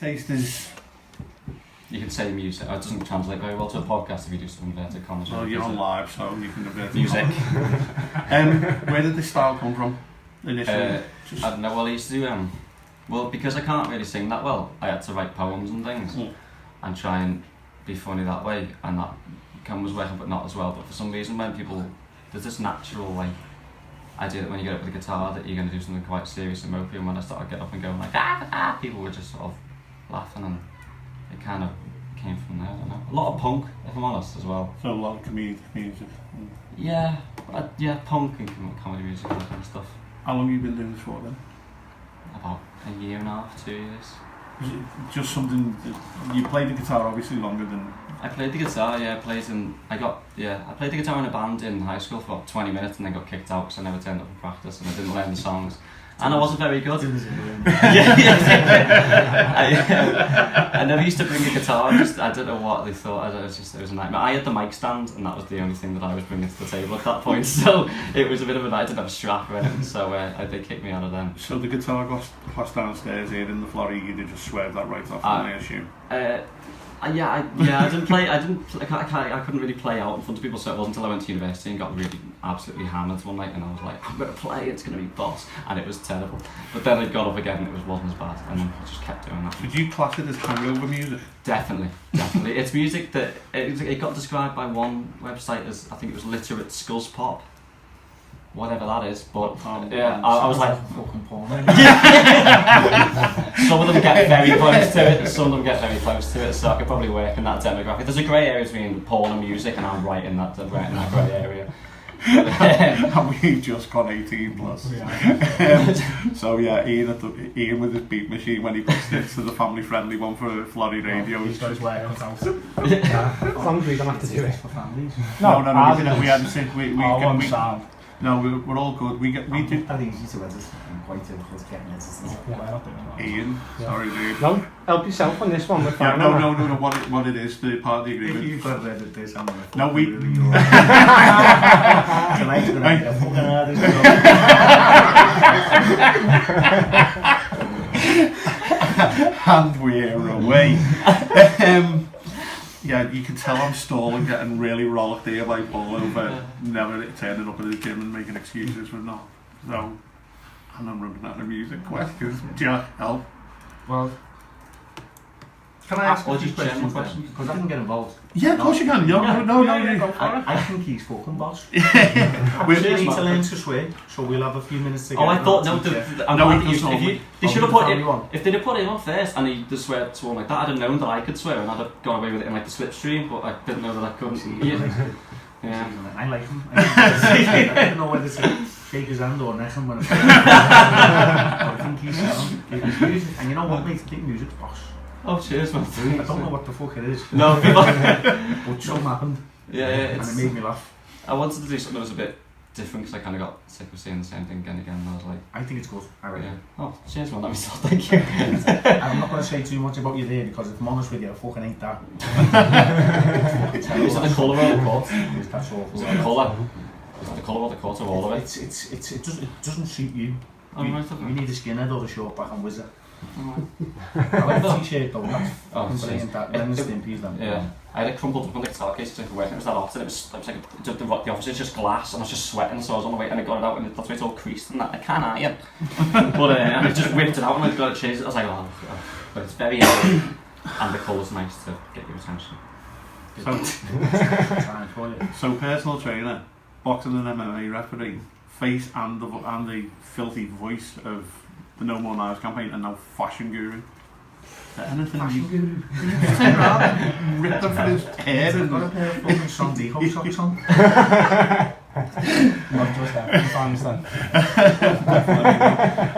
taste is... You can say music. It doesn't translate very well to a podcast if you do some inverted commas. Well, you're on live, so you can invert music. Where did this style come from initially? I don't know. Well, I used to do well, because I can't really sing that well, I had to write poems and things and try and be funny that way, and that was working, but not as well. But for some reason, when people, there's this natural idea that when you get up with the guitar that you're going to do something quite serious and ropey, and when I started getting up and going people were just sort of laughing, and it kind of came from there. I don't know. A lot of punk, if I'm honest, as well. So a lot of comedic music. Yeah, punk and comedy music and that kind of stuff. How long have you been doing this for then? About a year and a half, 2 years. Was it just something that you played the guitar obviously longer than... I played the guitar, I played the guitar in a band in high school for about 20 minutes and then got kicked out because I never turned up for practice and I didn't learn the songs. And I wasn't very good. I never used to bring a guitar, I don't know what they thought, it was a nightmare. I had the mic stand and that was the only thing that I was bringing to the table at that point, so it was a bit of I didn't have a strap or anything, so they kicked me out of them. So the guitar class downstairs here in the Florrie, you did just swerve that right off, I assume? I couldn't really play out in front of people, so it wasn't until I went to university and got really absolutely hammered one night and I was like, I'm going to play, it's going to be boss, and it was terrible. But then I got up again and it wasn't as bad, and I just kept doing that. Would you class it as hangover music? Definitely. It's music that, it got described by one website as, I think it was literate sculls pop. Whatever that is, but I was like, fucking porn. Some of them get very close to it, some of them get very close to it, so I could probably work in that demographic. There's a grey area between porn and music, and I'm right in that grey area. And we've just gone 18 plus. So Ian with his beat machine when he puts this to the family friendly one for Florrie Radio. He's got his work cut out. As long as we don't have to do it for families. No, we hadn't seen. We sound. No, we're all good. We do. Very easy to edit and quite difficult to get into. Ian, sorry, dude. No, help yourself on this one. We're fine. No. What it is, the part of the agreement. If you've got to edit this, I'm gonna. No, we. And we're away. Yeah, you can tell I'm stalling, getting really rollicked here by Paul over never turning up at the gym and making excuses for not. So, and I'm running out of music questions. Jack, help. Well, can I ask just question? Because I can get involved. Yeah, of course you can. No. I think he's fucking boss. We need to learn to swear, so we'll have a few minutes together. Oh, I thought they should have put it. If they'd have put it on first and he just swore like that, I'd have known that I could swear and I'd have gone away with it in like the slipstream, but I didn't know that I couldn't. Yeah. I like him. I don't know whether to shake his hand or neck him when I think he's sound. Music, and you know what, mate? I think music's boss. Oh, cheers, man. I don't know what the fuck it is. No, but something happened. Yeah, and it made me laugh. I wanted to do something that was a bit different because I kind of got sick of saying the same thing again and again. And I was like, I think it's good. I reckon. Yeah. Oh, cheers, man. That was so. Thank you. I'm not going to say too much about you there because if I'm honest with you, I fucking ain't that. Is that the colour or the cut? That's awful. Is it the colour? Is that the colour or the cut of all of it? It doesn't suit you. Oh, you need a skinhead or a short back and wizard. I like the t-shirt though, that's brilliant, that Ren and Stimpy's then. Yeah, I had it crumpled up on the guitar case to work and it was that hot and it was like the opposite, just glass, and I was just sweating, so I was on the way and I got it out and that's why it's all creased and that, I can't iron. But and I just whipped it out and I got it changed, I was like, oh, but it's very heavy and the colour's nice to get your attention. So personal trainer, boxing and MMA referee, face and the filthy voice of the No More Knives campaign, and now fashion guru. Anything fashion guru? Turn around and rip them for his hair. I've got a pair of fucking Sunday hop socks on. Not just that, fans then.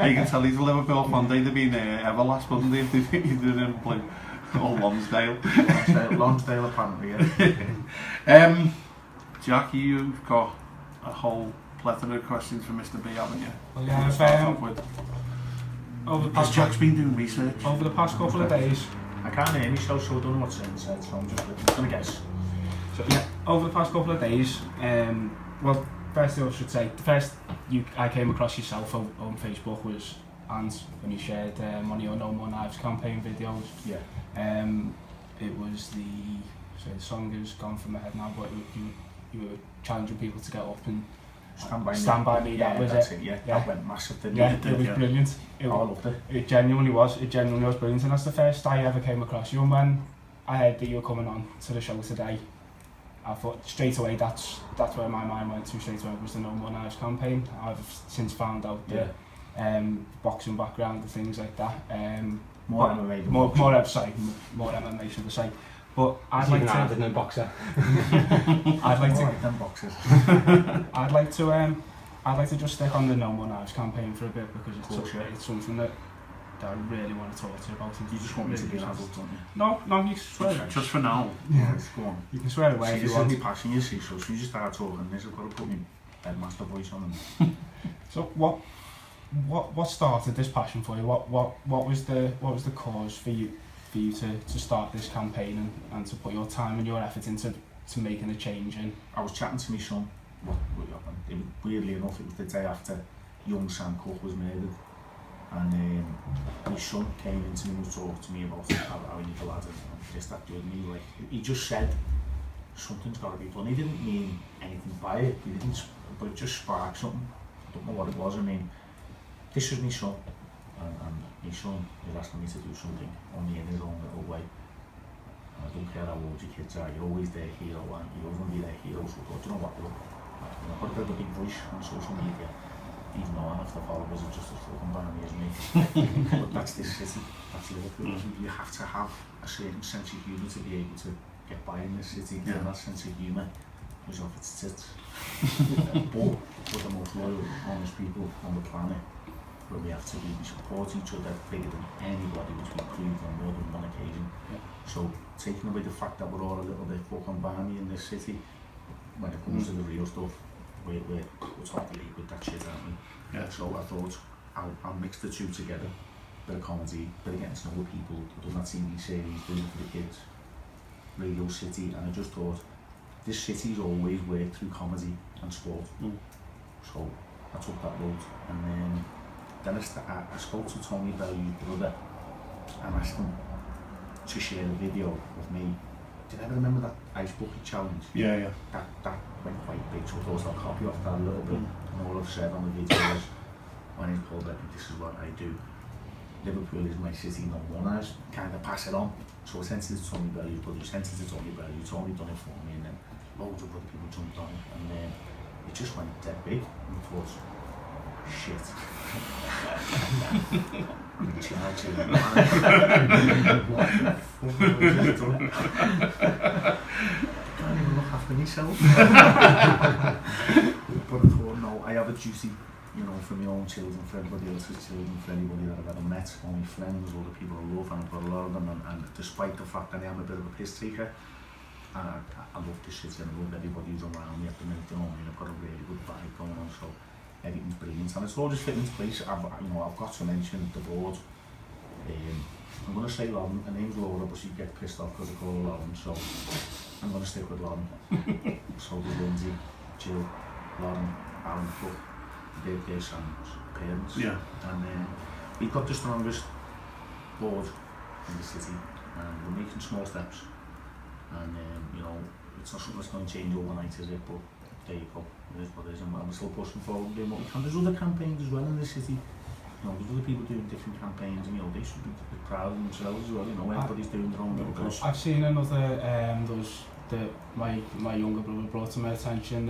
You can tell he's a Liverpool fan. They'd have been Everlast, wouldn't they, if they didn't play or Lonsdale. Lonsdale apparently, yeah. Jack, you've got a whole plethora of questions for Mr. B, haven't you? Well, yeah, Has Jack's been doing research? Over the past couple of days. I can't hear myself, so I don't know what's saying, so I'm just going to guess. So, yeah, over the past couple of days, well, first I should say, the first I came across yourself on Facebook was and when you shared one of your No More Knives campaign videos. Yeah. It was the song has gone from my head now, but you were challenging people to get up and Stand By Me. Yeah, That was that's it. Yeah, Yeah. that went massive, didn't Yeah, it? it was brilliant. I loved it. It genuinely was. It genuinely was brilliant, and that's the first I ever came across you. And when I heard that you were coming on to the show today, I thought straight away that's where my mind went to straight away, was the No More Knives campaign. I've since found out the boxing background and things like that. More MMA. More MMA, should I say? But I'd like to. than a boxer. I'd like to them boxers. I'd like to just stick on the No More Knives campaign for a bit, because it's something that I really want to talk to you about. You just want me to be an adult, don't you? No, you can swear. Just for now. Yeah, go on. You can swear away See, if you this want. is my passion, you see, so as soon as you start talking this, I've got to put my headmaster voice on them. So what started this passion for you? What was the cause for you to start this campaign and to put your time and your effort into making a change in? I was chatting to my son. Weirdly enough, it was the day after young Sam Cook was murdered, and my son came into me and was talking to me about how he the lad and this, that, the other, and he just said something's got to be done. He didn't mean anything by it, but it just sparked something. I don't know what it was. I mean, this was my son, and my son is asking me to do something only in his own little way. I don't care how old your kids are, you're always their hero, and you're always going to be their hero. So I thought, you know what, look, I've got a bit of a big voice on social media, even though I have to follow us just as fucking barmy as me. But that's this city, that's Liverpool. You have to have a certain sense of humour to be able to get by in this city, and that sense of humour is off its tits. But we're the most loyal, honest people on the planet, where we have to be, we support each other bigger than anybody, which we proved on more than one occasion. So taking away the fact that we're all a little bit fucking barmy in this city, when it comes to the real stuff, we're top of the league with that shit, aren't we? Yeah. So I thought I'll mix the two together. Bit of comedy, bit of getting to know people, doing that TV series, doing it for the kids, Radio City, and I just thought this city's always worked through comedy and sport. So I took that road, and then I spoke to Tony Bellew's brother and asked him to share a video of me. Did you ever remember that ice bucket challenge? Yeah. That went quite big, so I thought I'll copy off that a little bit. And all I've said on the video is, when he's pulled up, this is what I do. Liverpool is my city, no one has. Kind of pass it on. So I sent it to Tony Bellew's brother, sent it to Tony Bellew, Tony done it for me, and then loads of other people jumped on it, and then it just went dead big, and I thought, shit. I'm in charge here. I can't even look after myself. But I thought, no, I have a duty, you know, for my own children, for everybody else's children, for anybody that I've ever met, all my friends, all the people I love, and I've got a lot of them, and despite the fact that I am a bit of a piss taker, and I love this city, and I love everybody who's around me at the minute, you know, and I've got a really good vibe going on, so everything's brilliant, and it's all just fitting into place. I've got to mention the board. I'm going to say Lauren, her name's Laura, but she gets pissed off because I call her Lauren, so I'm going to stick with Lauren. So there's Lindsay, Jill, Lauren, Alan Cook, their son's parents, and we've got the strongest board in the city, and we're making small steps, and it's not something that's going to change overnight, is it? But there you go, it is what it is, and we're still pushing forward, doing what we can. There's other campaigns as well in the city. There's other people doing different campaigns, and they should be proud of themselves as well. Everybody's doing their own little push. I've seen another my younger brother brought to my attention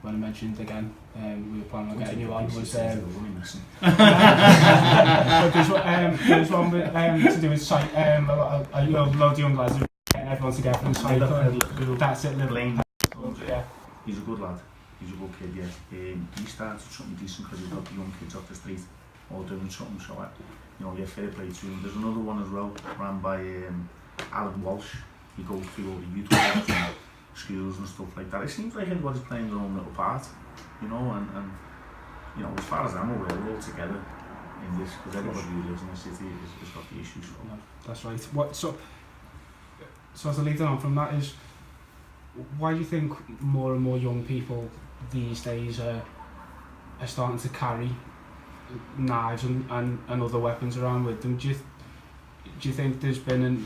when I mentioned again we were planning on getting you on was there's one to do with site. A load of young lads are getting everyone together and site. That's it, Liverpool. Yeah. He's a good lad. He's a good kid. Yeah. He started something decent because he's got the young kids off the street all doing something, so fair play to him. There's another one as well, ran by Alan Walsh. He goes through all the youth clubs and schools and stuff like that. It seems like everybody's playing their own little part, and as far as I'm aware, we're all together in this, because everybody who lives in the city has got the issues. So. No, that's right. So as a leading on from that is, why do you think more and more young people these days are starting to carry knives and other weapons around with them. Do you think there's been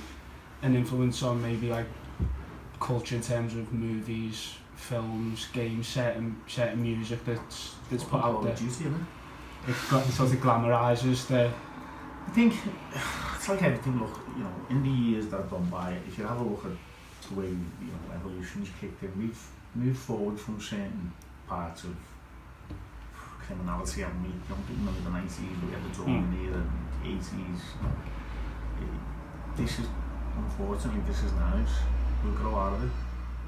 an influence on maybe like culture in terms of movies, films, games, certain music that's put out there? It sort of glamorises the... I think it's like everything. Look, you know, in the years that have gone by, if you have a look at the way evolution's kicked in, we've moved forward from certain parts of criminality, haven't we? You remember the 90s, we had the drone era, and the 80s. This is, unfortunately, this is knives. We'll grow out of it.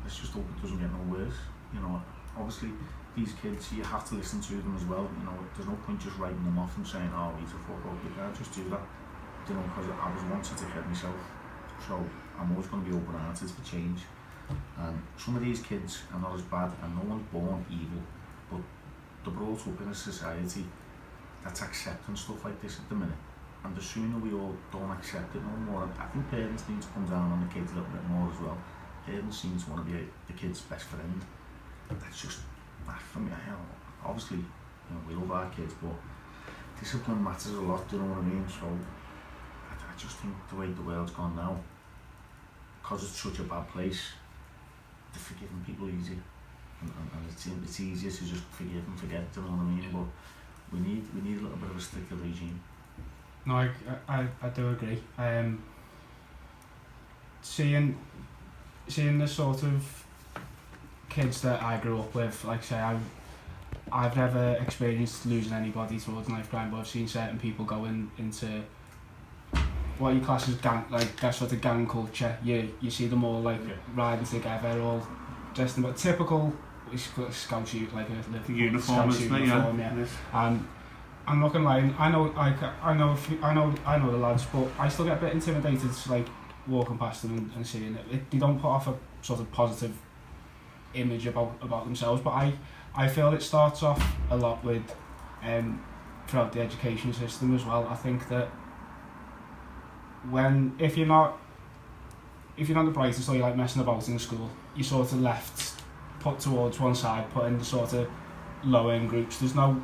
Let's just hope it doesn't get no worse. You know, obviously, these kids, you have to listen to them as well. You know, there's no point just writing them off and saying, oh, he's a fuck up. You can't just do that. You know, because I was once a dickhead myself. So I'm always going to be open-hearted for change. And some of these kids are not as bad, and no one's born evil, but they're brought up in a society that's accepting stuff like this at the minute. And the sooner we all don't accept it no more, I think parents need to come down on the kids a little bit more as well. Parents seem to want to be the kid's best friend. That's just, for me, you know, obviously, you know, we love our kids, but discipline matters a lot, do you know what I mean? So I just think the way the world's gone now, because it's such a bad place, they're forgiving people easy. And it's easier to just forgive and forget, do you know what I mean? But we need a little bit of a stricter regime. No, I do agree. Seeing the sort of kids that I grew up with, like say I've never experienced losing anybody towards knife crime, but I've seen certain people going into what you class as gang, like that sort of gang culture. You see them all like riding together, all dressed in a typical Scouse, like a uniform, Scouse uniform, yeah. And I'm not gonna lie, I know the lads, but I still get a bit intimidated, like walking past them and seeing it. They don't put off a sort of positive image about themselves, but I feel it starts off a lot with throughout the education system as well. I think that if you're not the brightest, or you're like messing about in school, you're sort of put towards one side, put in the sort of lower end groups. There's no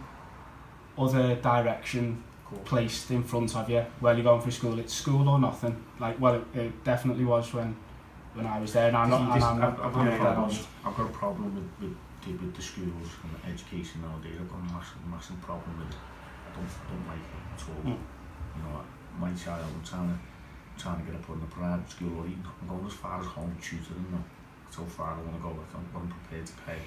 other direction placed in front of you while you're going through school. It's school or nothing. Like, well, it definitely was when I was there, and I've got a problem with the schools and the education nowadays. I've got a massive problem with it. I don't like it at all. You know, my child, I'm trying to get her put in a private school, or even I'm going as far as home tutoring them. That's how far I want to go. I'm prepared to pay,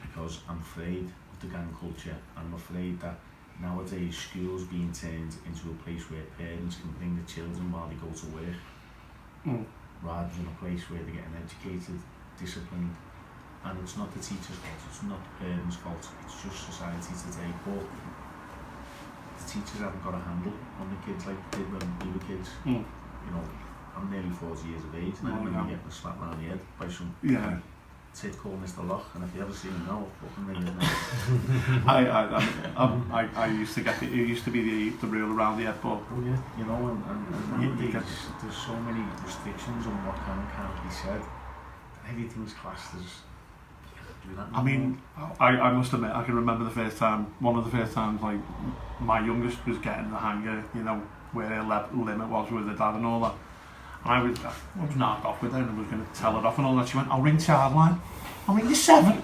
because I'm afraid of the gang culture, and I'm afraid that nowadays schools being turned into a place where parents can bring the children while they go to work, rather than a place where they're getting educated, disciplined. And it's not the teacher's fault, it's not the parents' fault, it's just society today. But the teachers haven't got a handle on the kids like they did when we were kids. You know, I'm nearly 40 years of age now, and I'm getting slapped around the head by some tit called Mr. Loch, and if you ever see him now, fucking ring his name. I used to get it used to be the rule around the head, but you know, and nowadays there's so many restrictions on what can and can't be said. Everything's classed as. I mean, I must admit, I can remember one of the first times, like, my youngest was getting the hang of, you know, where her limit was with her dad and all that. And I was knocked off with her, and I was going to tell her off and all that. She went, I'll ring Childline. I'll ring the 7.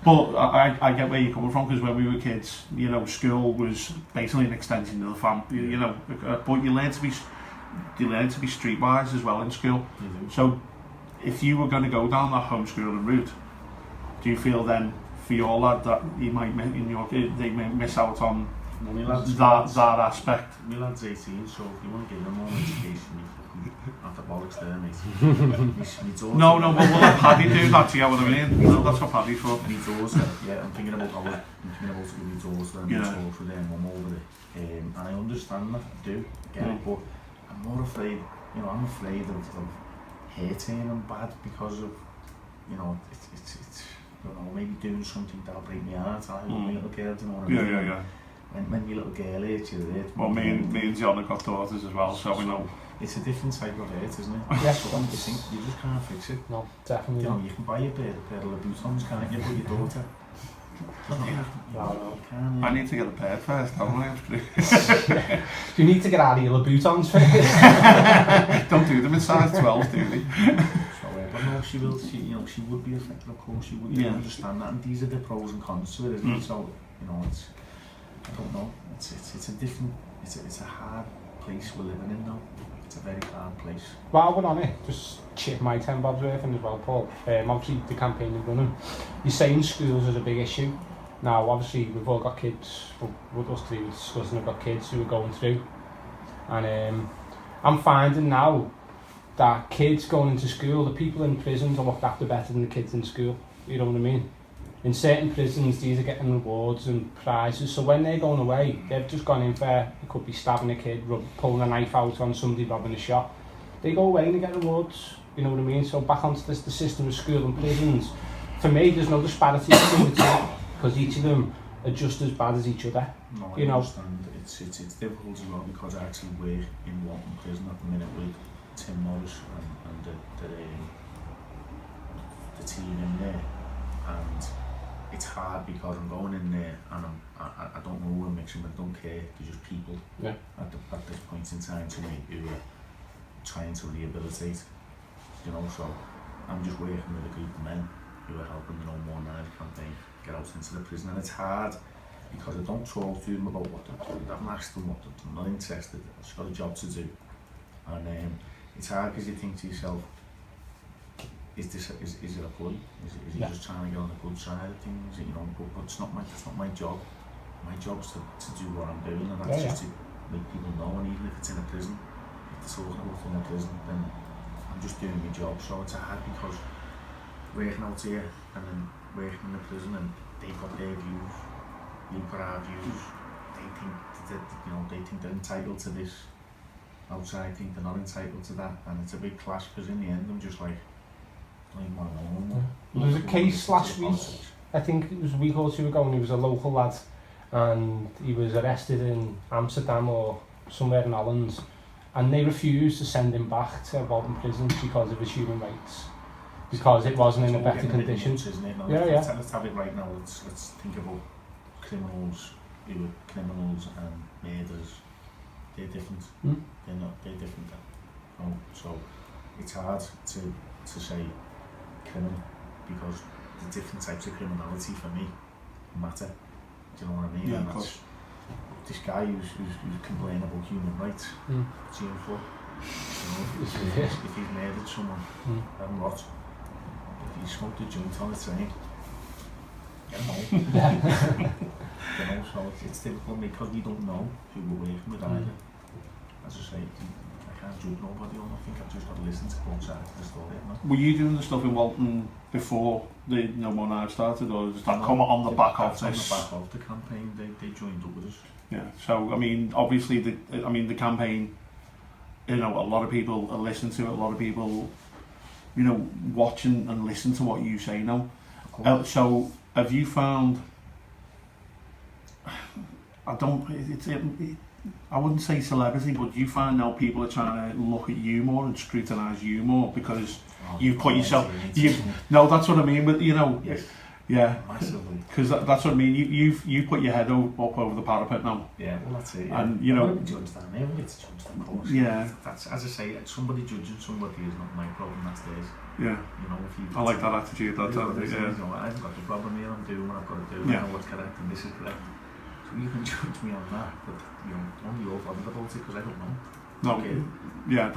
But I get where you're coming from, because when we were kids, you know, school was basically an extension of the family, you know, but you learn to be streetwise as well in school. So if you were going to go down that homeschooling route, do you feel then for your lad that you might they may miss out on that aspect? My lad's 18, so if you want to give him more education, you fucking have the bollocks there, mate. No, but we'll let Paddy do that, you know what I mean? No, that's what Paddy's for. My daughter, I'm thinking about giving my daughter and talk with their mum over it. And I understand that, I do, get it, but I'm more afraid, you know, I'm afraid of hurting him bad because of, you know, it's I don't know, maybe doing something that'll break my heart. I love my little girl, do you know what I mean? Yeah. When your little girl hurts, you hurt. Well, me and John have got daughters as well, so we know. It's a different type of hurt, isn't it? Yes, but you just can't fix it. No, definitely not. You can buy a pair of Louboutins, can't you, for your daughter? I need to get a pair first, don't I? Do you need to get out of your Louboutins first? Don't do them in size 12, do they? But no, she will. She would be affected, of course. She would understand that, and these are the pros and cons to it, isn't it? So, it's. I don't know. It's a different. It's a hard place we're living in now. It's a very hard place. While we're on it, just chip my 10 bobs worth in as well, Paul. Obviously, the campaign is running. You're saying schools is a big issue. Now, obviously, we've all got kids. With us three, we're discussing, we've got kids who are going through. And I'm finding now that kids going into school, the people in prisons are looked after better than the kids in school. You know what I mean? In certain prisons, these are getting rewards and prizes. So when they're going away, they've just gone in for, it could be stabbing a kid, pulling a knife out on somebody, robbing a shop. They go away and they get rewards. You know what I mean? So back onto the system of school and prisons. For me, there's no disparity between the two, because each of them are just as bad as each other. No, you know? Understand. It's difficult as well, because I actually work in Walton Prison at the minute with Tim Morris and the team in there, and it's hard because I'm going in there and I don't know who I'm mixing with, I don't care, there's just people at this point in time to me who are trying to rehabilitate, so I'm just working with a group of men who are helping the No More Knives campaign get out into the prison, and it's hard because I don't talk to them about what they're doing, I haven't asked them what they're doing, I'm not interested, I've just got a job to do, and it's hard because you think to yourself, is it a ploy? Is he just trying to get on the good side of things? But it's not my job. My job's to do what I'm doing, and that's just to make people know. And even if it's in a prison, if they're talking about in a prison, then I'm just doing my job. So it's hard because working out here and then working in the prison, and they've got their views, we've got our views. They think they're entitled to this. Outside, think they're not entitled to that, and it's a big clash because in the end, I'm just like. There was a case last week, I think it was a week or two ago, and he was a local lad, and he was arrested in Amsterdam or somewhere in Holland, and they refused to send him back to Walton Prison because of his human rights, because it wasn't in a better condition. Let's have it right now. Let's think about criminals who are criminals and murderers. They're different. They're different. So it's hard to say criminal, because the different types of criminality for me matter. Do you know what I mean? Yeah, and that's this guy who's complaining about human rights. What's he in for? If he's murdered someone, then what? If he smoked a joint on the train, so it's difficult because we don't know who we're working with either. As I say, I can't judge nobody on. I think I've just got to listen to both sides of the story. Were you doing the stuff in Walton before the No More Knives started, or does that come on the back of this? On the back of the campaign, they joined up with us. Yeah. So I mean, obviously the campaign. A lot of people are listening to it. A lot of people, watch and listen to what you say now. So have you found? I wouldn't say celebrity, but do you find now people are trying to look at you more and scrutinise you more because you put yourself. No, that's what I mean. But Yes. Yeah. Massively. Because that's what I mean. You put your head up over the parapet now. Yeah, well that's it. Yeah. And nobody judges that. Everyone gets judged, of course. Yeah. That's, as I say, somebody judging somebody is not my problem. That's theirs. Yeah. If I like that attitude. That's I yeah. haven't got the problem here. I'm doing what I've got to do. I know what's correct and this is correct. So you can judge me on that, but only you're bothered about it because I don't know. No. Okay. Yeah.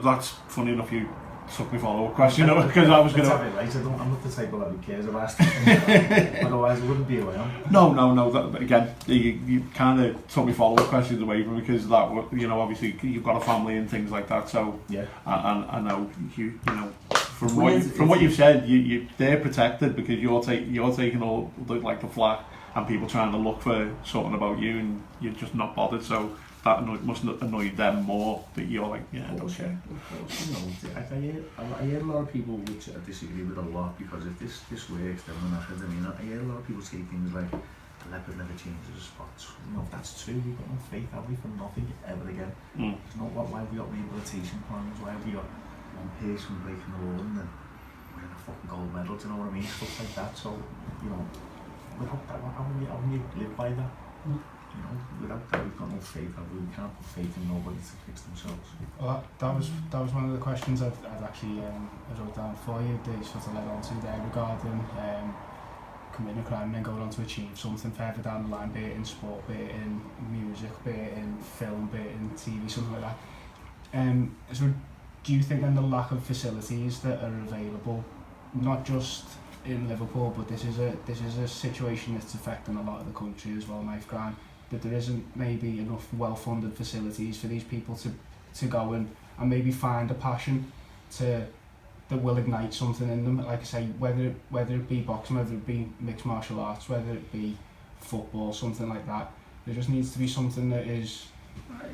That's funny enough. You took me follow-up question because I was going to. Right. I'm not the type of lad who cares about asking. Otherwise, I wouldn't be who I am. No. That, again, you kind of took me follow-up questions away from me because that, obviously you've got a family and things like that. So yeah, I know from what you've said, they're protected because you're taking all the flack and people trying to look for something about you and you're just not bothered. So that must annoy them more that you're like, yeah, I don't care. Of course, I hear a lot of people which I disagree with a lot because if this works, then we're not. I mean, I hear a lot of people say things like, the leopard never changes the spots. If that's true, we've got no faith, have we, for nothing ever again. It's not why have we got rehabilitation plans, why have we got one person breaking the law and then winning a fucking gold medal, do you know what I mean? Stuff like that, so, without that, how can you live by that? You know, without that we've got no faith, have we? We can't put faith in nobody to fix themselves. Well, that was one of the questions I'd actually I wrote down for you. They sort of led on to there regarding committing a crime and then going on to achieve something further down the line, be it in sport, be it in music, be it in film, be it in TV, something like that. So do you think then the lack of facilities that are available, not just in Liverpool, but this is a situation that's affecting a lot of the country as well, knife crime, that there isn't maybe enough well-funded facilities for these people to go and maybe find a passion that will ignite something in them, like I say, whether it be boxing, whether it be mixed martial arts, whether it be football, something like that. There just needs to be something that is...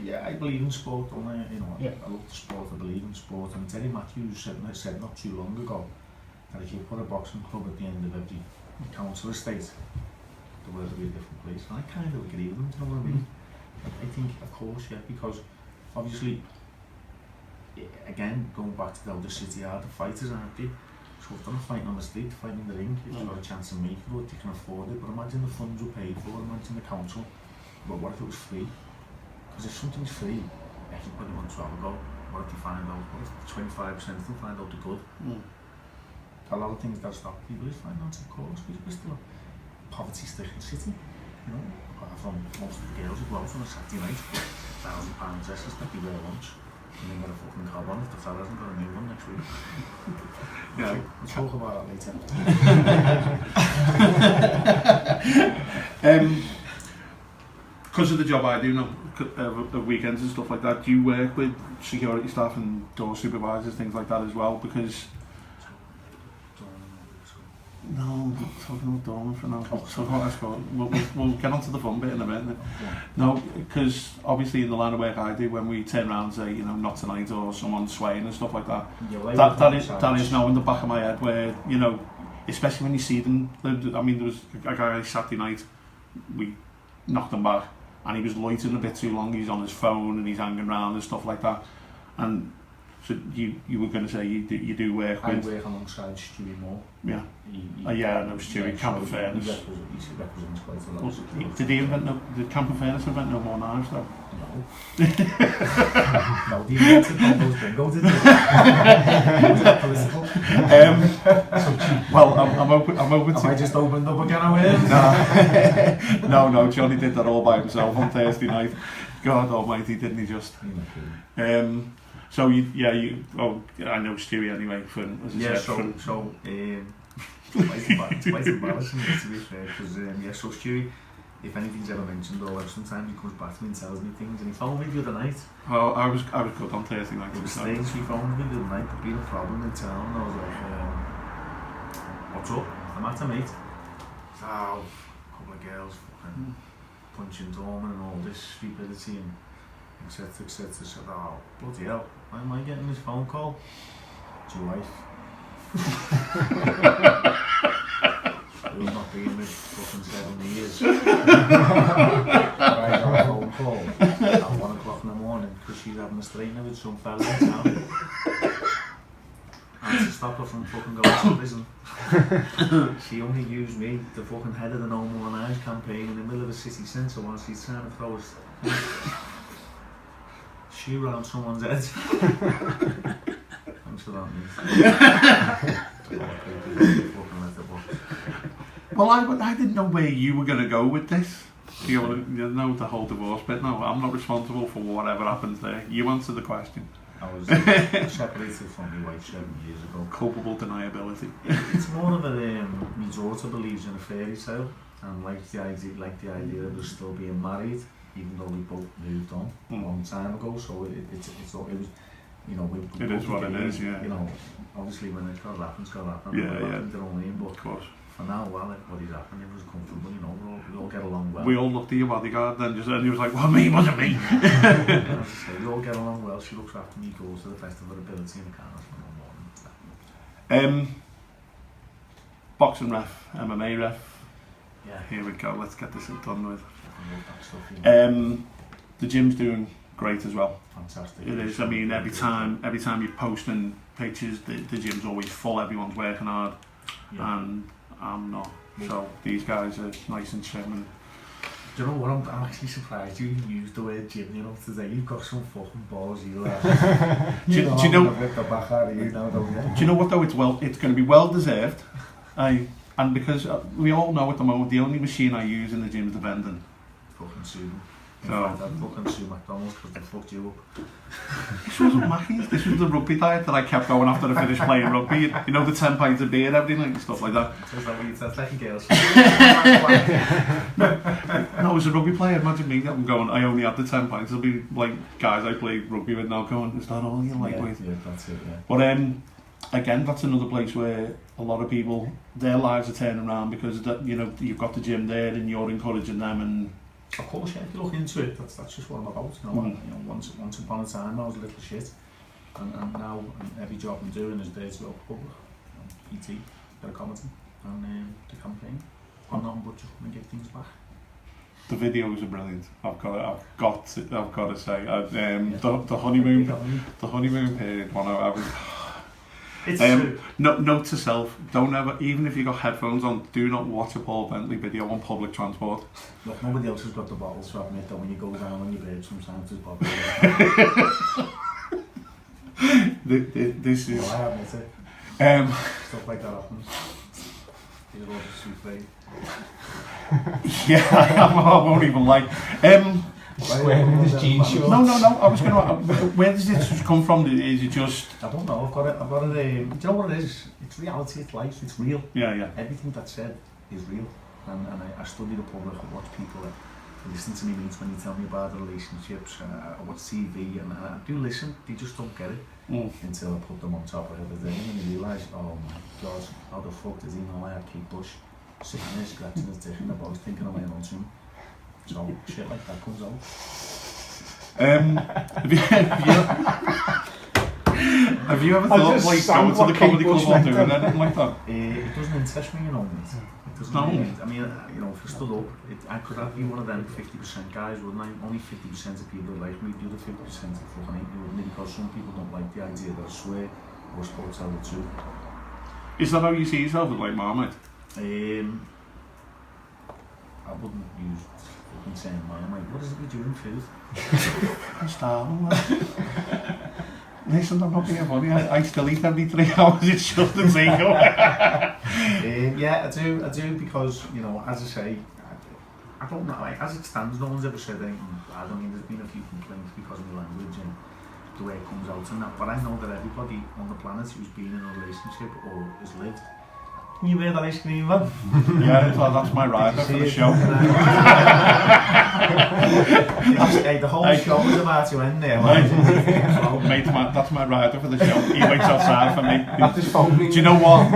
Yeah, I believe in sport, don't I? You know, yeah. I love the sport, I believe in sport, and Terry Matthews said not too long ago that if you put a boxing club at the end of every council estate, the world will be a different place. And I kind of agree with him, do you know what I mean? I think, of course, yeah, because obviously, again, going back to the older city are the fighters, aren't they? So if they're not fighting on the street, fighting in the ring, if they've got a chance of making it, they can afford it. But imagine the funds were paid for, imagine the council. But what if it was free? Because if something's free, everybody wants to have a go. What if they find out? What if 25% of them find out the good? A lot of things that stop people is finance, of course, because we're still a poverty-stricken city. You know, apart from most of the girls who go out on a Saturday night, £1,000 dresses that they wear lunch, and then get a fucking cob on if the fella hasn't got a new one next week. Yeah. We'll talk about that later. Because of the job I do now, of weekends and stuff like that, do you work with security staff and door supervisors, things like that as well? Because no, we're talking about Dorman for now. So let's go. We'll get onto the fun bit in a minute. No, because obviously in the line of work I do, when we turn around and say, you know, not tonight, or someone's swaying and stuff like that, that is now in the back of my head where, you know, especially when you see them. I mean, there was a guy Saturday night, we knocked him back, and he was loitering a bit too long. He's on his phone and he's hanging around and stuff like that. And so you were going to say you do work with... I work alongside Stewie Moore. Yeah. Yeah, I know Stewie, Camp of Fairness. He represents quite a lot of security. Did Camp of Fairness invent no more knives though? No. No, they invented those bingo, didn't they? Was that political? Well, I'm open to... Have I just opened up a can of worms? No, Johnny did that all by himself on Thursday night. God almighty, didn't he just? So I know Stewie anyway. It's quite embarrassing to be fair, because so Stewie, if anything's ever mentioned or sometimes he comes back to me and tells me things, and he phoned me the other night. Oh, I was good on Thursday night. It was strange, he phoned me the other night, there'd been a problem in town, and I was like, what's up? The matter, mate? So, a couple of girls fucking punching Dorman and all this stupidity and etc. I said, oh, bloody hell, why am I getting this phone call? It's your wife. We've not been with fucking 7 years. I got a phone call at 1 o'clock in the morning because she's having a straightener with some fella in town. And to stop her from fucking going to prison, she only used me, the fucking head of the No More Knives campaign, in the middle of a city centre while she's trying to throw us shoe around someone's head. Thanks for that, mate. Well, I didn't know where you were going to go with this. You know the whole divorce bit. No, I'm not responsible for whatever happens there. You answer the question. I was separated from my wife 7 years ago. Culpable deniability. It's more of a my daughter believes in a fairy tale and likes the idea of us still being married, even though we both moved on a long time ago. So it was, you know, it is what it is. Yeah. You know, obviously when it's got to happen, it's got to happen. Yeah. You know what I mean? But of course. For now, while everybody's happening, it was comfortable. You know, we all get along well. We all looked at your bodyguard then, and he was like, "Well, me, wasn't me." We all get along well. She looks after me, goes to the best of her ability in the car for morning. Boxing ref, MMA ref. Yeah. Here we go. Let's get this done with. Stuff, the gym's doing great as well. Fantastic. It is. I mean, every time you're posting pictures, the gym's always full. Everyone's working hard, and I'm not So these guys are nice and trim. And do you know what? I'm actually surprised you used the word gym, you know, today. You've got some fucking balls, you are. do you know what though? It's going to be well deserved. And because we all know at the moment the only machine I use in the gym is the bending. Fucking sumo. So I'd fucking sue McDonald's because they fucked you up. This wasn't Mackey's, this was the rugby diet that I kept going after I finished playing rugby. You know, the 10 pints of beer every night and stuff like that. That's like a girl's. No, as a rugby player, imagine me I'm going, I only had the 10 pints. There'll be like guys I played rugby with now going, is that all you lightweight? Yeah, that's it, yeah. But again, that's another place where a lot of people, their lives are turning around because that, you know, you've got the gym there and you're encouraging them. And of course, yeah, if you look into it, that's just what I'm about. You know, once upon a time I was a little shit, and now every job I'm doing is there to help the public. PT, got a comedy, and the campaign. I'm not but just want to get things back. The videos are brilliant. I've got to say, the honeymoon period one. I was. It's true. Note to self: don't ever, even if you got headphones on, do not watch a Paul Bentley video on public transport. Look, nobody else has got the bottles, so I admit that when you go down on your bed, sometimes it's bottles. This is. I admit it. Stuff like that happens. These are all just souffle. Yeah, I won't even like. Wearing his jean shorts. No. I was going to. Where does this come from? Is it just? I don't know. I've got it. Do you know what it is? It's reality. It's life. It's real. Yeah. Everything that's said is real. And I study the public. I watch people. I listen to me mates when you tell me about the relationships. I watch TV and I do listen. They just don't get it until I put them on top of everything and they realise, oh my God, how the fuck does he know I had Kate Bush sitting there scratching his dick in the box thinking of my own tune. So shit like that comes out. Have you ever thought like going to the comedy club or doing anything like that? It doesn't interest me, you know. It doesn't. I mean, you know, if I stood up, I could have been one of them 50% guys, wouldn't I? Only 50% of people like me. The other 50% of fucking hate me, wouldn't they? Because some people don't like the idea that I swear I was supposed to tell the truth. Is that how you see yourself as like Marmite? I wouldn't use fucking saying Marmite. What is it we do in food? I'm starving, man. Listen, I'm not being funny. I still eat every 3 hours. It's just a take-away. Yeah, I do because, you know, as I say, I don't know, like, as it stands, no one's ever said anything bad. I mean, there's been a few complaints because of the language and the way it comes out and that, but I know that everybody on the planet who's been in a relationship or has lived. Can you wear that ice cream, man? Yeah, that's my rider for the show. Hey, the whole show is about to end there. Mate, that's my rider for the show. He waits outside for me. Do you know what?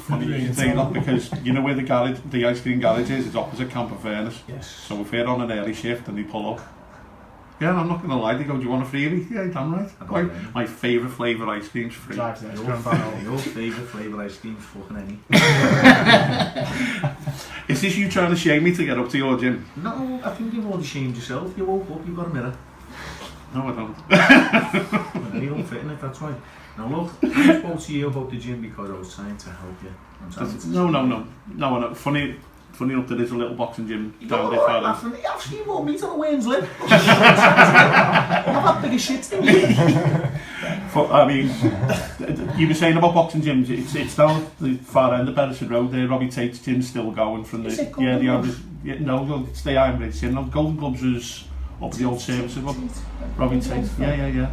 Funny you should say that because you know where the ice cream garage is? It's opposite Camper Furnace. Yes. So if we're on an early shift and they pull up, yeah, and I'm not going to lie, they go, do you want a freebie? Yeah, damn right. My favourite flavour ice cream's free. Your favourite flavour ice cream's fucking any. Is this you trying to shame me to get up to your gym? No, I think you've already shamed yourself. You woke up, you've got a mirror. No, I don't. You don't fit in it, that's right. Now look, I spoke to you about the gym because I was trying to help you. No. Funny enough, there is a little boxing gym down this side. I've seen more meat on a Wayne's lip. I've had bigger shits than you. I mean, you were saying about boxing gyms. It's down the far end of Bedford Road there. Robbie Tate's gym's still going from the it's the Iron Bridge gym. No, Golden Gloves was up at the old services. Robbie Tate, yeah.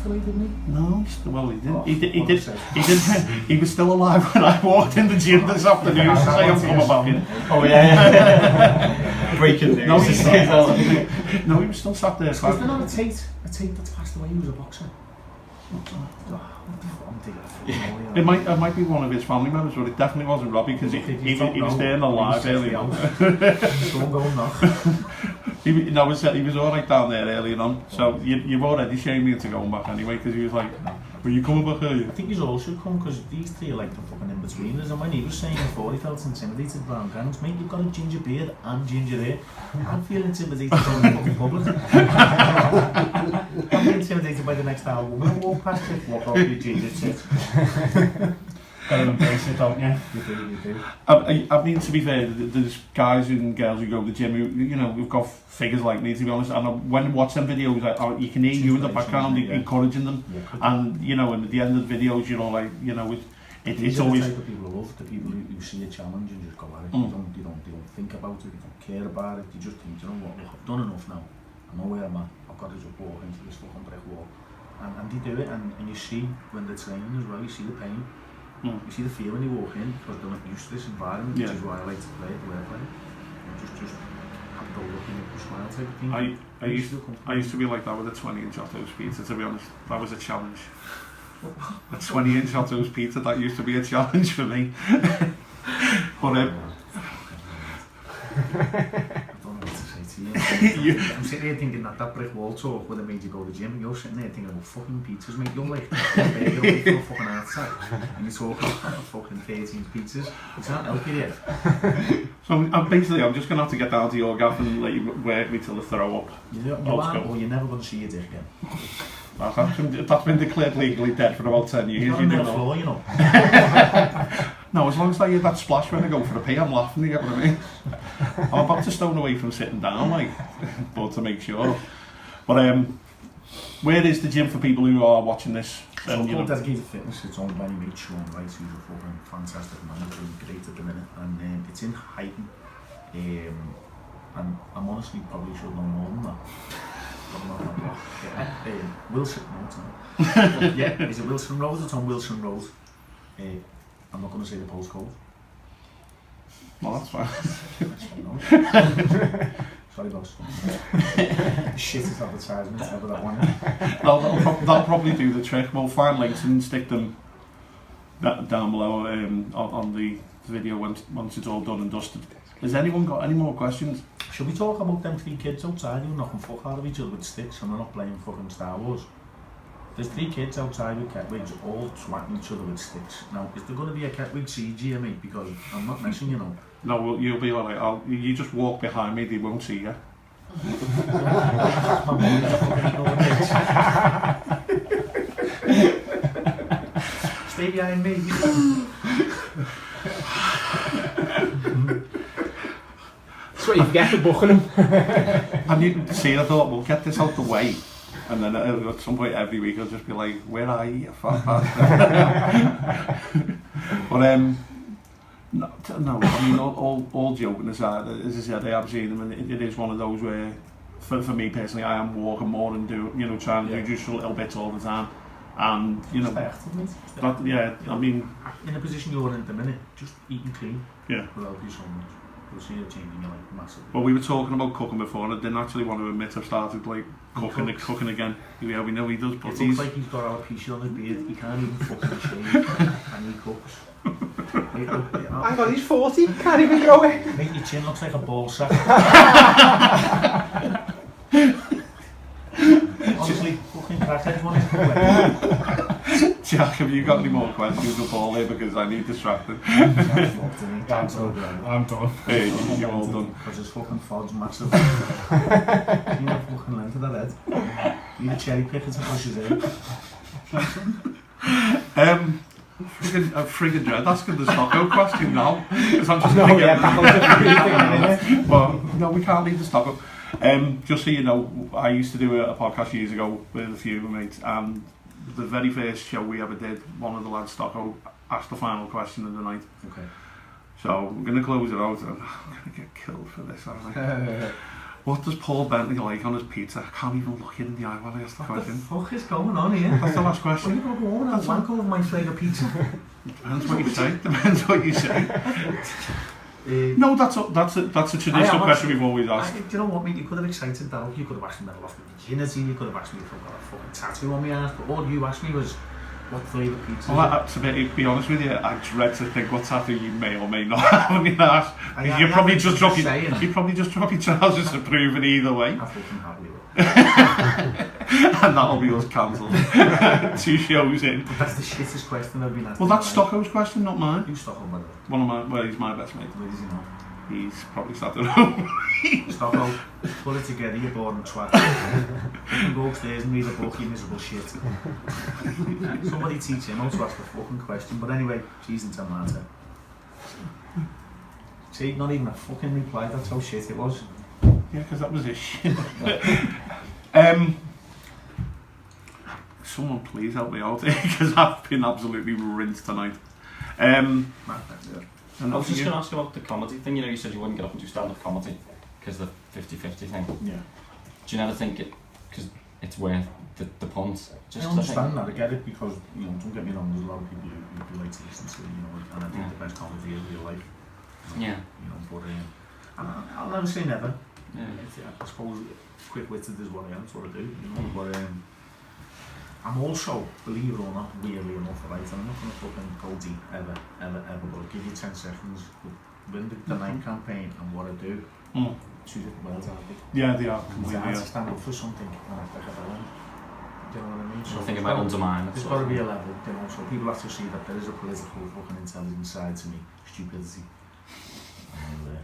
No, well he didn't. He was still alive when I walked in the gym this afternoon to say I'm coming back in. Oh yeah. Breaking news. No, he was still sat there. Is there not a Tate that's passed away who was a boxer? It might be one of his family members, but it definitely wasn't Robbie because he was there and alive early on. Don't go knock. He was alright down there earlier on, so you've already shamed me into going back anyway because he was like, were you coming back earlier? I think he's all should come because these three are like the fucking in-betweeners, and when he was saying before he felt intimidated by gangs, mate, you've got a ginger beard and ginger hair. I feel intimidated by the fucking public. I'm intimidated by the next hour woman who walk past it, walk off your ginger tits. Gotta embrace it, don't you? You do. I mean, to be fair, there's guys and girls who go to the gym who've got figures like me, to be honest, and when you watch them videos, you can hear you in the background encouraging them, and and at the end of the videos, it's always... the type of people who love the people who see a challenge and just go at it. They don't think about it, they don't care about it, they just think, look, I've done enough now, I know where I'm at, I've got to just walk into this fucking brick wall. And they do it, and you see when they're training as well, you see the pain, you see the fear when you walk in, because they're not used to this environment, which is why I like to play at the workplace. Just have the look in the smile type of thing. I used to be like that with a 20-inch Otto's pizza, to be honest. That was a challenge. A 20-inch Otto's pizza, that used to be a challenge for me. But I'm sitting here thinking that brick wall talk would have made you go to the gym, and you're sitting there thinking about fucking pizzas, mate. You're like a burger from a fucking heart attack, and you're talking about fucking 13 pizzas. It's not helping you. So I'm just going to have to get down to your gaff and let you work me till I throw up. You're never going to see your dick again. That's been declared legally dead for about 10 years. You're on the floor, you know. No, as long as I hear that splash when I go for a pee, I'm laughing, you get what I mean? I'm about to stone away from sitting down, like, but to make sure. But where is the gym for people who are watching this? So called Dedicated Fitness, it's owned by my mate Sean Wright, who's a fucking fantastic man, he's doing great at the minute, and it's in Highton, and I'm honestly probably should know more than that. Wilson, no, it's not. Yeah, is it Wilson Road? It's on Wilson Road. I'm not going to say the postcode. Well, that's fine. Sorry, boss. Shit is advertisement, ever that one. That'll probably do the trick. We'll find links and stick them down below on the video once it's all done and dusted. Has anyone got any more questions? Should we talk about them 3 kids outside who knock and fuck out of each other with sticks and they're not playing fucking Star Wars? There's 3 kids outside with Ketwigs all swatting each other with sticks. Now, is there going to be a Ketwig siege here, mate? Because I'm not messing, you know. No, well, you'll be alright. You just walk behind me, they won't see you. Stay behind me. That's what you forget for booking them. And you see, I thought, we'll get this out the way. And then at some point every week I'll just be like, where are you, you fat bastard? But no, I mean, all joking aside, as I said, I have seen them, and it is one of those where, for me personally, I am walking more and trying to do just a little bit all the time. And, I mean... In the position you're in at the minute, just eating clean. Yeah. Will help you so much. You'll see it changing your life massively. Well, we were talking about cooking before, and I didn't actually want to admit I've started cooking again. Yeah, we know he does, but it looks like he's got alopecia on his beard. He can't even fucking shave, and he cooks. Hang on, he's 40, can't even grow it. Mate, your chin looks like a ball sack. Honestly, fucking crackhead one. Jack, have you got any more questions of all here, because I need distracted? I'm done. Hey, you're all done. Because his fucking fod's massive. You know the fucking length of that head. You need a cherry picker to push his head. Friggin' dread asking the Stocko question now. Because I'm just well, no, we can't leave the Stocko. Just so you know, I used to do a podcast years ago with a few of my mates, and the very first show we ever did, one of the lads, Stocko, asked the final question of the night. Okay. So we're going to close it out, and I'm going to get killed for this, aren't I? What does Paul Bentley like on his pizza? I can't even look you in the eye when I ask the question. What the fuck is going on here? That's the last question. What are you going to go on? I'll wank over my flavour pizza. Depends what you say. Depends what you say. No, that's a traditional question we've always asked. Do you know what, mate? You could have excited that up. You could have asked me about virginity. You could have asked me if I've got a fucking tattoo on my ass. But all you asked me was, what flavour pizza? Well, to be honest with you, I dread to think what tattoo you may or may not have on your ass. You'd probably just drop your trousers to prove it either way. I'm fucking happy with it. And that'll be us cancelled. 2 shows in. But that's the shittest question I've been asked. Well, that's Stocko's question, not mine. Who's Stocko, by the way? Well, he's my best mate. Where does he know? He's probably sat at home. Stop out. Pull it together, you boring twat. You can go upstairs and read a book, you miserable shit. Somebody teach him how to ask a fucking question. But anyway, she's into matter. See, not even a fucking reply, that's how shit it was. Yeah, because that was his shit. Someone please help me out here, because I've been absolutely rinsed tonight. I was just going to ask about the comedy thing. You know, you said you wouldn't get up and do stand-up comedy because the 50-50 thing. Yeah. Do you never think it, because it's worth the punt? I understand that, I get it, because, you know, don't get me wrong, there's a lot of people who like to listen to, you know, and I think the best comedy is real life. Yeah. You know, but I'll never say never. Yeah. I suppose quick-witted is what I am, that's what I do, you know, but I'm also, believe it or not, weirdly enough, right, I'm not going to fucking go deep ever, but I'll give you 10 seconds. Win the night campaign and what I do, two different worlds, aren't they? Yeah, they are. It's hard to stand up for something and act like I don't. Do you know what I mean? So I think it might undermine it. There's got to be a level, you know, so people have to see that there is a political fucking intelligence side to me, stupidity. And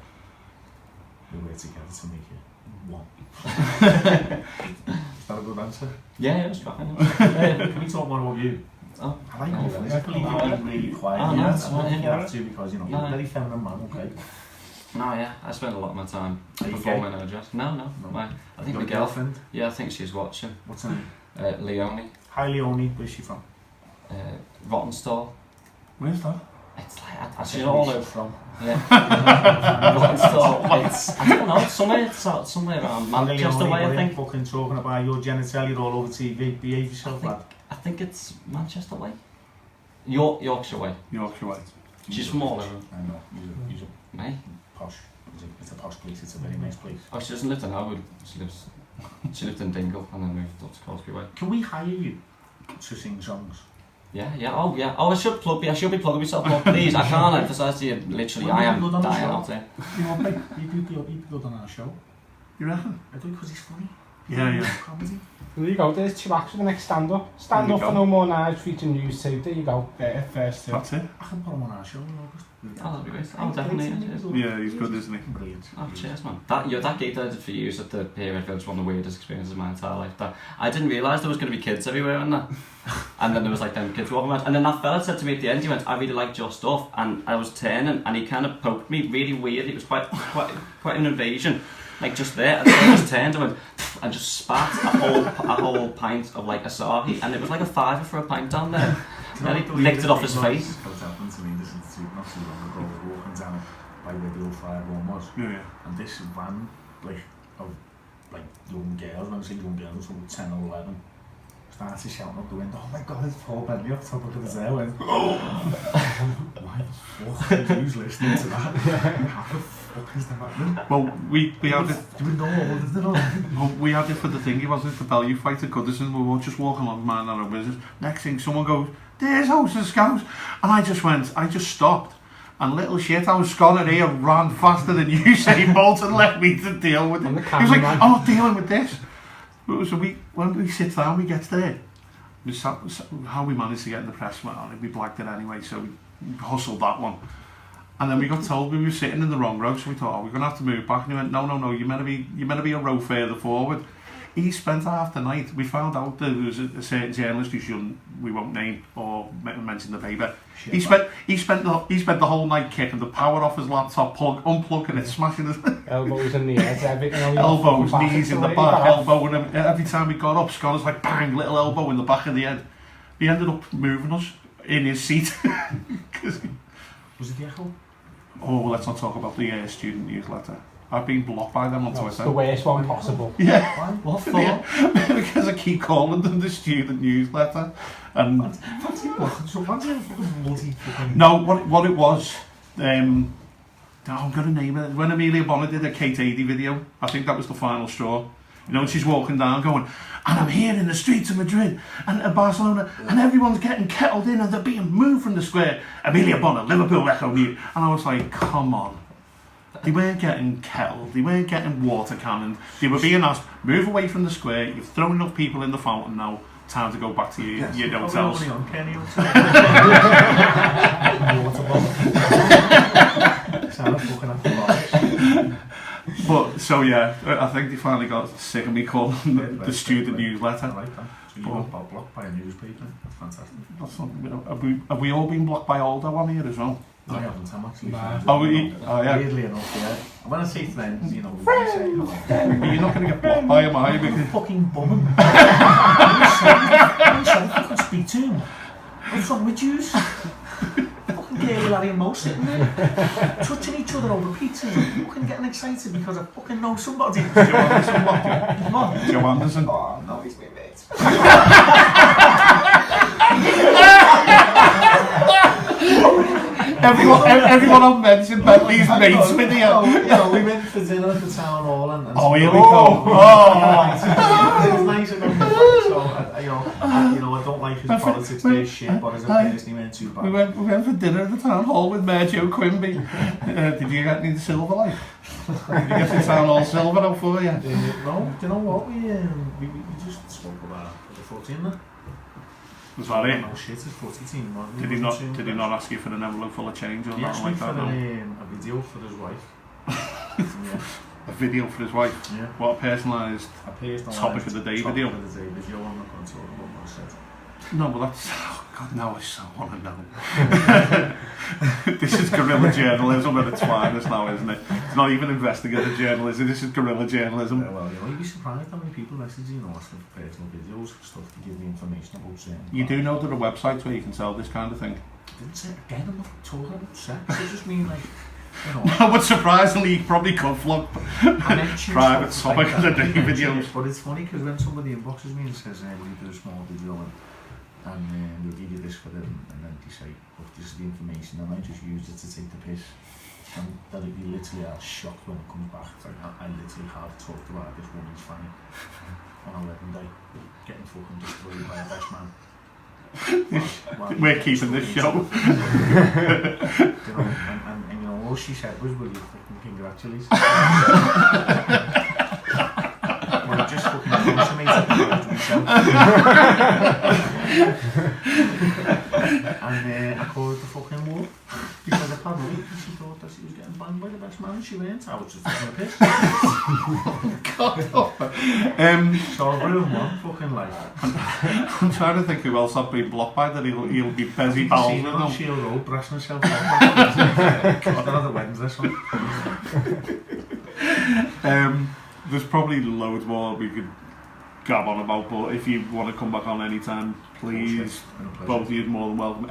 we work together to make it one. Is that a good answer? Yeah, it's fine. Can we talk more about you? Oh, I like you, I believe you're being really quiet. Oh, no, I that's don't think fine. you have to, because, you know, you're a very feminine man, okay? No, yeah, I spend a lot of my time Are you performing in a dress. No. I think Your my girlfriend. girlfriend? Yeah, I think she's watching. What's her name? Leonie. Hi Leonie, where's she from? Rottenstall. Where's that? It's like she's all over. from. Yeah. Rottenstall. I don't know. It's somewhere around Manchester way, I think. Fucking talking about your genitalia all over TV. Behave yourself, lad. I think it's Manchester way. Yorkshire way. Yorkshire way. She's from all over. I know. He's a Me? posh. It's a posh place. It's a very nice place. Oh, she doesn't live in Howard. She lived in Dingle and then moved up to Clarke way. Can we hire you to sing songs? Yeah. Oh, I should be plugging myself up, please. I can't emphasise to you, literally, I am dying out there. You know, like, you'd be good on our show. You reckon? I do, because he's funny. Yeah. Comedy. There you go, there's 2 acts for the next stand-up. Stand up for No More Knives featuring News 2. There you go, first 2. That's it. I can put him on our show in August. Oh, that'd be great. Oh, definitely. Yeah, he's good, isn't he? Brilliant. Oh, cheers, man. That gig that I did for you at the period was one of the weirdest experiences of my entire life. That I didn't realise there was going to be kids everywhere in that. And then there was like them kids walking around. And then that fella said to me at the end, he went, I really like your stuff. And I was turning and he kind of poked me really weird. It was quite an invasion. Like just there, and so I just turned and went and just spat a whole pint of like Asahi, and it was like a £5 for a pint down there. And he licked it off his face. What's happened to me, this is not too long ago, I was walking down by where the old fire one was. Yeah. And this van, like, of like young girls, when I say young girls, so 10 or 11, started shouting up the window, oh my god, it's Paul Bentley off the top of the air. Why the fuck are you listening to that? How the fuck is that happening? Well, we had it. Do we know all of it all? Well, we had it for the thing. It wasn't the value fight at Goodison. We were just walking along, man, our business. Next thing, someone goes, "There's House of Scouse," and I just stopped. And little shit, I was scoring here, ran faster than Usain Bolt and left me to deal with it. He was like, "I'm not dealing with this." So when we sit down, we get there. How we managed to get in the press, well, we blagged it anyway, so we hustled that one. And then we got told we were sitting in the wrong row, so we thought, we're going to have to move back. And he went, no, you're meant to be a row further forward. He spent half the night. We found out that there was a certain journalist we won't name or mention the paper. He spent the whole night kicking the power off his laptop, unplugging it, smashing his elbows in the air, everything. Elbows, knees in the back, elbow, and every time we got up, Scott was like bang, little elbow in the back of the head. He ended up moving us in his seat. Was it the Echo? Oh, well, let's not talk about the student newsletter. I've been blocked by them on Twitter. It's the worst one possible. Yeah. What for? Yeah. Because I keep calling them the student newsletter. And no, what it was, I'm going to name it. When Amelia Bonner did a Kate Adie video, I think that was the final straw. You know, when she's walking down going, and I'm here in the streets of Madrid and Barcelona, and everyone's getting kettled in and they're being moved from the square. Amelia Bonner, Liverpool Echo News. And I was like, come on. They weren't getting kettled, they weren't getting water cannoned. They were being asked, move away from the square, you've thrown enough people in the fountain now, time to go back to your hotels. Water bottle. Sound fucking So yeah, I think they finally got sick of me calling the student newsletter. I like that. So you got blocked by a newspaper. That's fantastic. That's not, have we all been blocked by Aldo on here as well? I haven't. I'm actually. Nah. Oh, yeah. Weirdly enough, yeah. When I say friends, you know, we say hello. You're not going to get blocked by him, are you? I'm fucking bumming. I'm sorry, I couldn't speak to him. What's wrong with yous? Fucking Gary, Larry and Mo sitting there, touching each other over pizza and fucking getting excited because I fucking know somebody. Joe Anderson, what? Joe Anderson. Oh, no, he's my mate. Everyone I've mentioned Bentley's mates with you. You know, we went for dinner at the town hall and oh, here we go. Oh. It's nice enough. So, I don't like his politics, their shit, but as a person, he went too bad. We went for dinner at the town hall with Mayor Joe Quimby. Did you get any silver light? Did you get the town hall silver out for you? No, do you know what? We just spoke about the 14 there. Was that it? Oh shit, it's 40 team. Did he not ask you for an envelope full of change or nothing nothing like that? A video for his wife. Yeah. A video for his wife? Yeah. What a personalised topic of the day video. Topic of the day video, I'm not going to talk about what I said. No, but that's... Oh God, now I so want to know. This is guerrilla journalism at its finest now, isn't it? It's not even investigative journalism, this is guerrilla journalism. Yeah, well, you'd be surprised how many people message you, asking for personal videos for stuff to give you information about certain... You do know there are websites where you can sell this kind of thing? I didn't say again, I'm not talking about sex, I just mean like... No, but surprisingly, you probably could flog private topic of the day videos. But it's funny because when somebody inboxes me and says, we do a small video and they'll give you this for them, and then they say, look, this is the information, and I just use it to take the piss. And that'll be literally shocked when it comes back. It's like, I literally have talked about this woman's family on a wedding day, getting fucking destroyed by a best man. We're keeping this show. And all she said was, will you fucking congratulate? Well, I just fucking consummated myself. And I called it the fucking war because I had week and she thought that she was getting banged by the best man and she weren't. I was just taking a piss. So I've ruined one fucking life. I'm trying to think who else I've been blocked by that he'll be busy bowling with them. She'll go brushing herself up. I don't know the weddings this one. There's probably loads more we could gab on about, but if you want to come back on anytime, please, both of you are more than welcome.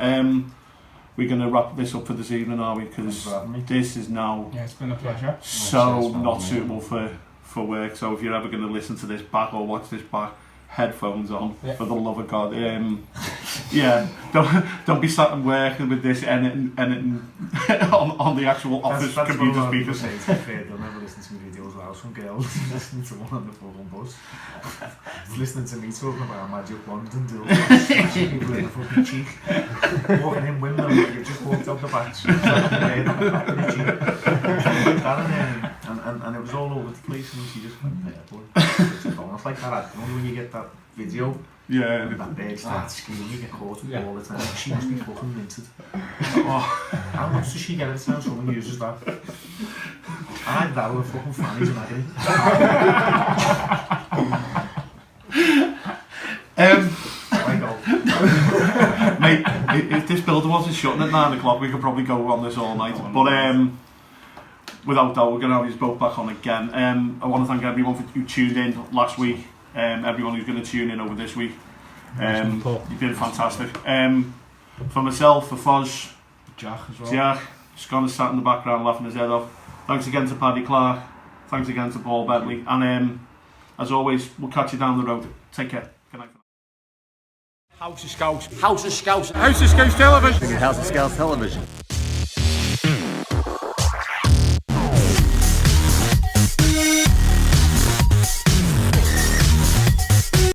We're going to wrap this up for this evening, are we? Because this is now it's been a pleasure. So not suitable for work, so if you're ever going to listen to this back or watch this back, headphones on, for the love of God. Yeah, don't be sat and working with this editing on the actual office computer speakers. They'll never listen to me videos without some girls listening to one on the fucking bus. Listening to me talking about a magic wand and smashing people in the fucking cheek. Walking in window, you just walked up the batch. And it was all over the place and she just went there, boy. It's almost like that. You know when you get that video? Yeah. And that bird starts screaming, you get caught with all the time. She must be fucking minted. How much does she get at the time someone uses that? I had that with fucking fannies in agony. Mate, if this building wasn't shutting at 9 o'clock, we could probably go on this all night. But without doubt, we're going to have these both back on again. I want to thank everyone who tuned in last week. Everyone who's going to tune in over this week. You've been fantastic. For myself, for Foz, Jack as well. Jack, just kind of sat in the background laughing his head off. Thanks again to Paddy Clarke. Thanks again to Paul Bentley. And as always, we'll catch you down the road. Take care. Good night. House of Scouse. House of Scouse. House of Scouse Television. House of Scouse Television.